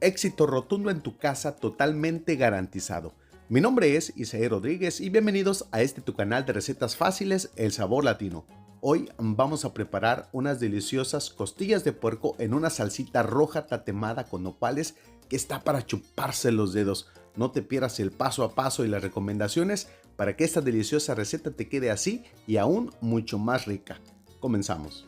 éxito rotundo en tu casa totalmente garantizado. Mi nombre es Isaí Rodríguez y bienvenidos a tu canal de recetas fáciles, El Sabor Latino. Hoy vamos a preparar unas deliciosas costillas de puerco en una salsita roja tatemada con nopales que está para chuparse los dedos. No te pierdas el paso a paso y las recomendaciones para que esta deliciosa receta te quede así y aún mucho más rica. Comenzamos.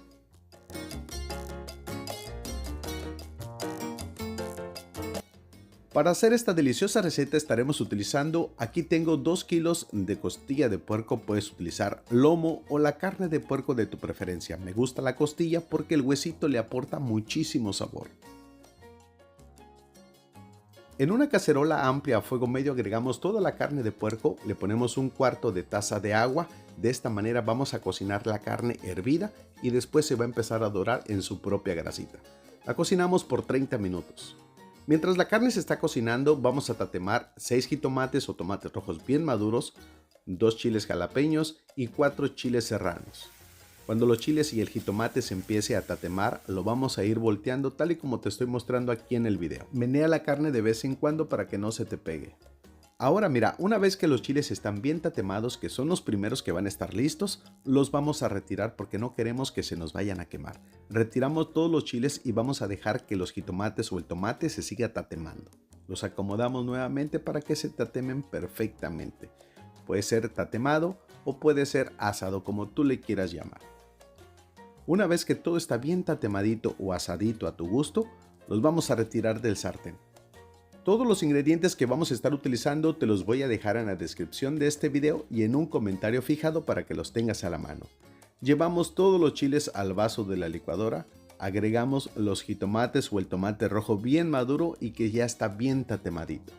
Para hacer esta deliciosa receta estaremos utilizando, aquí tengo 2 kilos de costilla de puerco, puedes utilizar lomo o la carne de puerco de tu preferencia. Me gusta la costilla porque el huesito le aporta muchísimo sabor. En una cacerola amplia a fuego medio agregamos toda la carne de puerco, le ponemos 1/4 de taza de agua, de esta manera vamos a cocinar la carne hervida y después se va a empezar a dorar en su propia grasita. La cocinamos por 30 minutos. Mientras la carne se está cocinando, vamos a tatemar 6 jitomates o tomates rojos bien maduros, 2 chiles jalapeños y 4 chiles serranos. Cuando los chiles y el jitomate se empiece a tatemar, lo vamos a ir volteando tal y como te estoy mostrando aquí en el video. Menea la carne de vez en cuando para que no se te pegue. Ahora mira, una vez que los chiles están bien tatemados, que son los primeros que van a estar listos, los vamos a retirar porque no queremos que se nos vayan a quemar. Retiramos todos los chiles y vamos a dejar que los jitomates o el tomate se siga tatemando. Los acomodamos nuevamente para que se tatemen perfectamente. Puede ser tatemado o puede ser asado, como tú le quieras llamar. Una vez que todo está bien tatemadito o asadito a tu gusto, los vamos a retirar del sartén. Todos los ingredientes que vamos a estar utilizando te los voy a dejar en la descripción de este video y en un comentario fijado para que los tengas a la mano. Llevamos todos los chiles al vaso de la licuadora, agregamos los jitomates o el tomate rojo bien maduro y que ya está bien tatemadito.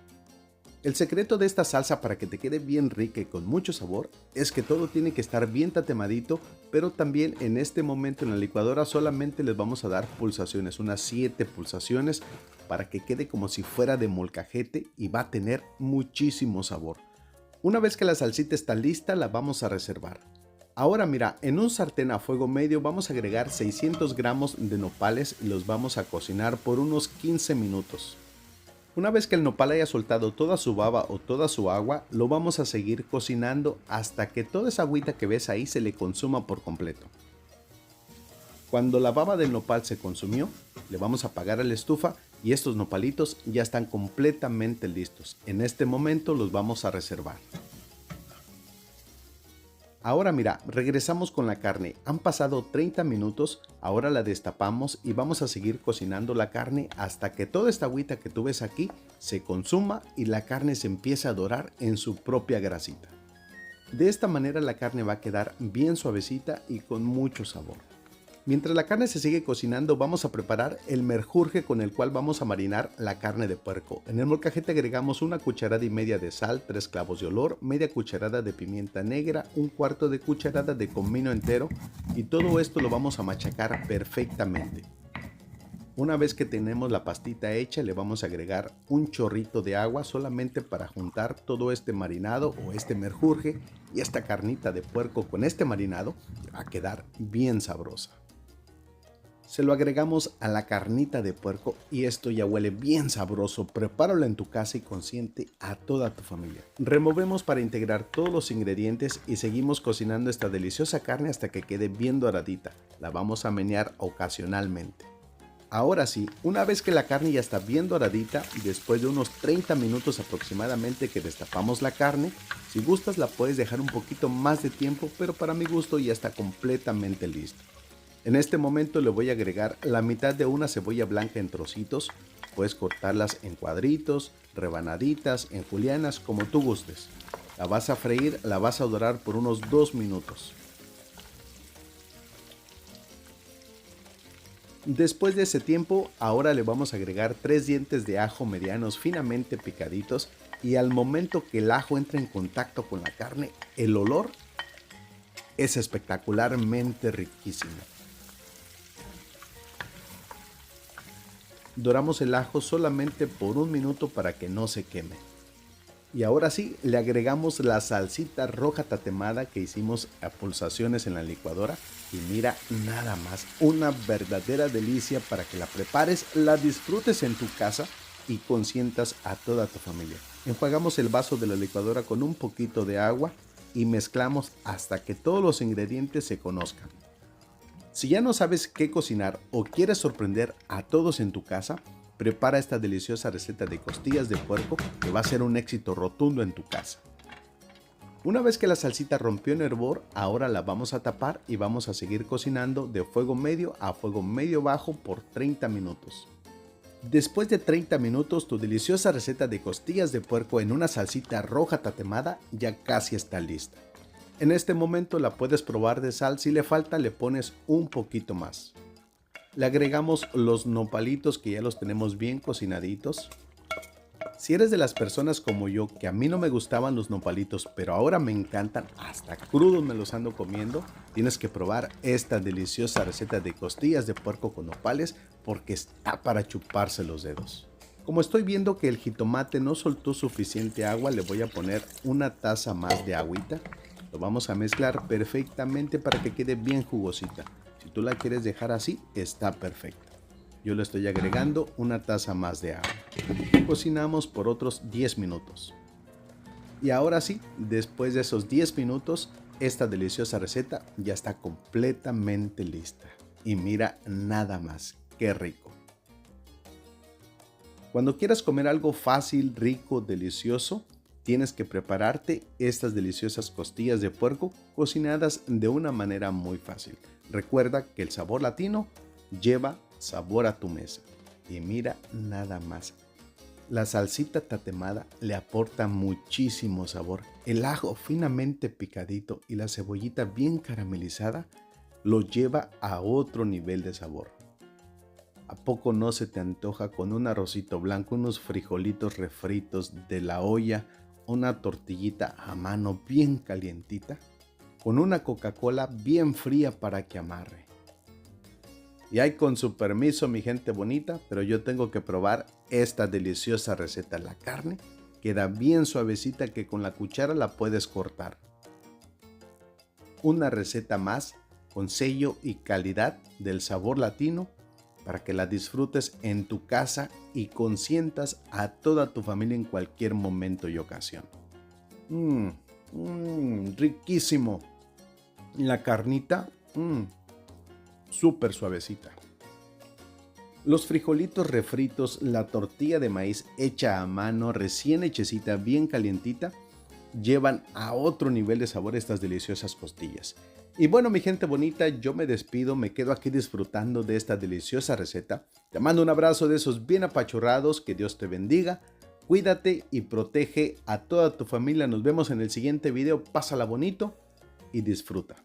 El secreto de esta salsa para que te quede bien rica y con mucho sabor es que todo tiene que estar bien tatemadito, pero también en este momento en la licuadora solamente les vamos a dar pulsaciones, unas 7 pulsaciones para que quede como si fuera de molcajete y va a tener muchísimo sabor. Una vez que la salsita está lista, la vamos a reservar. Ahora mira, en un sartén a fuego medio vamos a agregar 600 gramos de nopales y los vamos a cocinar por unos 15 minutos. Una vez que el nopal haya soltado toda su baba o toda su agua, lo vamos a seguir cocinando hasta que toda esa agüita que ves ahí se le consuma por completo. Cuando la baba del nopal se consumió, le vamos a apagar la estufa y estos nopalitos ya están completamente listos. En este momento los vamos a reservar. Ahora mira, regresamos con la carne. Han pasado 30 minutos, ahora la destapamos y vamos a seguir cocinando la carne hasta que toda esta agüita que tú ves aquí se consuma y la carne se empiece a dorar en su propia grasita. De esta manera la carne va a quedar bien suavecita y con mucho sabor. Mientras la carne se sigue cocinando, vamos a preparar el menjurje con el cual vamos a marinar la carne de puerco. En el molcajete agregamos 1,5 cucharadas de sal, 3 clavos de olor, media cucharada de pimienta negra, 1/4 de cucharada de comino entero y todo esto lo vamos a machacar perfectamente. Una vez que tenemos la pastita hecha, le vamos a agregar un chorrito de agua solamente para juntar todo este marinado o este menjurje y esta carnita de puerco con este marinado va a quedar bien sabrosa. Se lo agregamos a la carnita de puerco y esto ya huele bien sabroso. Prepáralo en tu casa y consiente a toda tu familia. Removemos para integrar todos los ingredientes y seguimos cocinando esta deliciosa carne hasta que quede bien doradita. La vamos a menear ocasionalmente. Ahora sí, una vez que la carne ya está bien doradita, después de unos 30 minutos aproximadamente que destapamos la carne, si gustas la puedes dejar un poquito más de tiempo, pero para mi gusto ya está completamente listo. En este momento le voy a agregar la mitad de una cebolla blanca en trocitos, puedes cortarlas en cuadritos, rebanaditas, en julianas, como tú gustes. La vas a freír, la vas a dorar por unos 2 minutos. Después de ese tiempo, ahora le vamos a agregar 3 dientes de ajo medianos finamente picaditos y al momento que el ajo entra en contacto con la carne, el olor es espectacularmente riquísimo. Doramos el ajo solamente por 1 minuto para que no se queme. Y ahora sí, le agregamos la salsita roja tatemada que hicimos a pulsaciones en la licuadora. Y mira, nada más, una verdadera delicia para que la prepares, la disfrutes en tu casa y consientas a toda tu familia. Enjuagamos el vaso de la licuadora con un poquito de agua y mezclamos hasta que todos los ingredientes se conozcan. Si ya no sabes qué cocinar o quieres sorprender a todos en tu casa, prepara esta deliciosa receta de costillas de puerco que va a ser un éxito rotundo en tu casa. Una vez que la salsita rompió en hervor, ahora la vamos a tapar y vamos a seguir cocinando de fuego medio a fuego medio bajo por 30 minutos. Después de 30 minutos, tu deliciosa receta de costillas de puerco en una salsita roja tatemada ya casi está lista. En este momento la puedes probar de sal, si le falta le pones un poquito más. Le agregamos los nopalitos que ya los tenemos bien cocinaditos. Si eres de las personas como yo, que a mí no me gustaban los nopalitos, pero ahora me encantan, hasta crudos me los ando comiendo, tienes que probar esta deliciosa receta de costillas de puerco con nopales porque está para chuparse los dedos. Como estoy viendo que el jitomate no soltó suficiente agua, le voy a poner una taza más de agüita. Lo vamos a mezclar perfectamente para que quede bien jugosita. Si tú la quieres dejar así, está perfecta. Yo le estoy agregando una taza más de agua. Cocinamos por otros 10 minutos. Y ahora sí, después de esos 10 minutos, esta deliciosa receta ya está completamente lista. Y mira nada más, qué rico. Cuando quieras comer algo fácil, rico, delicioso, tienes que prepararte estas deliciosas costillas de puerco cocinadas de una manera muy fácil. Recuerda que el sabor latino lleva sabor a tu mesa. Y mira nada más. La salsita tatemada le aporta muchísimo sabor. El ajo finamente picadito y la cebollita bien caramelizada lo lleva a otro nivel de sabor. ¿A poco no se te antoja con un arrocito blanco, unos frijolitos refritos de la olla, una tortillita a mano bien calientita, con una Coca-Cola bien fría para que amarre? Y ahí con su permiso, mi gente bonita, pero yo tengo que probar esta deliciosa receta. La carne queda bien suavecita que con la cuchara la puedes cortar. Una receta más con sello y calidad del sabor latino para que la disfrutes en tu casa y consientas a toda tu familia en cualquier momento y ocasión. Riquísimo. La carnita, súper suavecita. Los frijolitos refritos, la tortilla de maíz hecha a mano, recién hechecita, bien calientita, llevan a otro nivel de sabor estas deliciosas costillas. Y bueno, mi gente bonita, yo me despido, me quedo aquí disfrutando de esta deliciosa receta. Te mando un abrazo de esos bien apachurrados, que Dios te bendiga, cuídate y protege a toda tu familia. Nos vemos en el siguiente video, pásala bonito y disfruta.